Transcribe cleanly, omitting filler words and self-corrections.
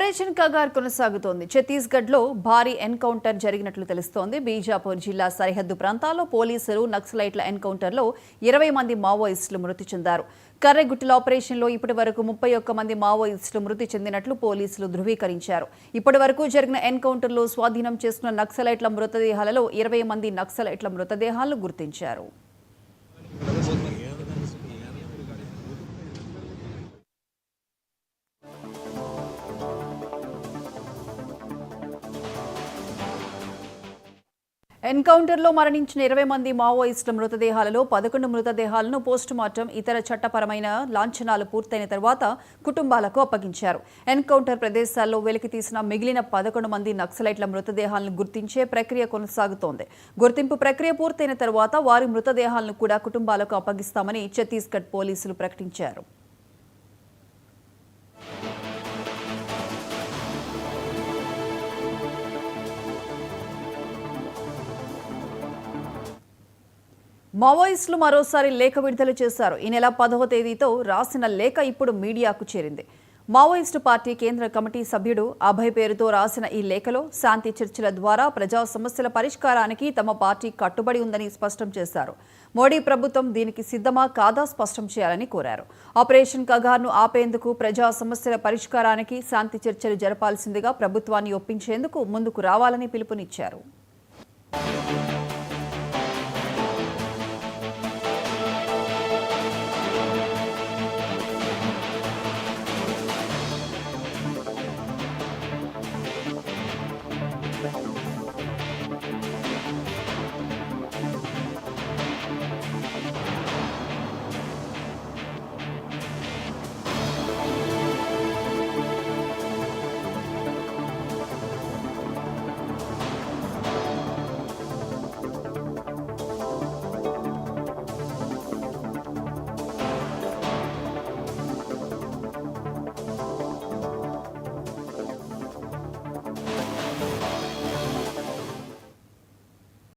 Operation Kagar కొనసాగుతోంది. ఛత్తీస్గఢ్లో భారీ ఎన్కౌంటర్ జరిగినట్లు తెలుస్తోంది. బీజాపూర్ జిల్లా సరిహద్దు ప్రాంతాల్లో పోలీసులు నక్సలైట్ల ఎన్కౌంటర్లో 20 మంది మావోయిస్టులు మృతి చెందారు. కర్రెగుట్టల ఆపరేషన్లో ఇప్పటి వరకు 31 మంది మావోయిస్టులు మృతి చెందినట్లు పోలీసులు ధృవీకరించారు. ఇప్పటి వరకు జరిగిన ఎన్కౌంటర్లో స్వాధీనం చేసుకున్న నక్సలైట్ల మృతదేహాలలో 20 మంది నక్సలైట్ల మృతదేహాలను గుర్తించారు. ఎన్కౌంటర్లో మరణించిన 20 మంది మావోయిస్టుల మృతదేహాలలో 11 మృతదేహాలను పోస్టుమార్టం ఇతర చట్టపరమైన లాంఛనాలు పూర్తయిన తర్వాత కుటుంబాలకు అప్పగించారు. ఎన్కౌంటర్ ప్రదేశాల్లో వెలికితీసిన మిగిలిన 11 మంది నక్సలైట్ల మృతదేహాలను గుర్తించే ప్రక్రియ కొనసాగుతోంది. గుర్తింపు ప్రక్రియ పూర్తయిన తర్వాత వారి మృతదేహాలను కూడా కుటుంబాలకు అప్పగిస్తామని ఛత్తీస్గఢ్ పోలీసులు ప్రకటించారు. మావోయిస్టులు మరోసారి లేఖ విడుదల చేశారు. ఈ నెల 10వ తేదీతో రాసిన లేఖ ఇప్పుడు మీడియాకు చేరింది. మావోయిస్టు పార్టీ కేంద్ర కమిటీ సభ్యుడు అభయ్ పేరుతో రాసిన ఈ లేఖలో శాంతి చర్చల ద్వారా ప్రజా సమస్యల పరిష్కారానికి తమ పార్టీ కట్టుబడి ఉందని స్పష్టం చేశారు. మోడీ ప్రభుత్వం దీనికి సిద్ధమా కాదా స్పష్టం చేయాలని కోరారు. ఆపరేషన్ కగార్ను ఆపేందుకు, ప్రజా సమస్యల పరిష్కారానికి శాంతి చర్చలు జరపాల్సిందిగా ప్రభుత్వాన్ని ఒప్పించేందుకు ముందుకు రావాలని పిలుపునిచ్చారు.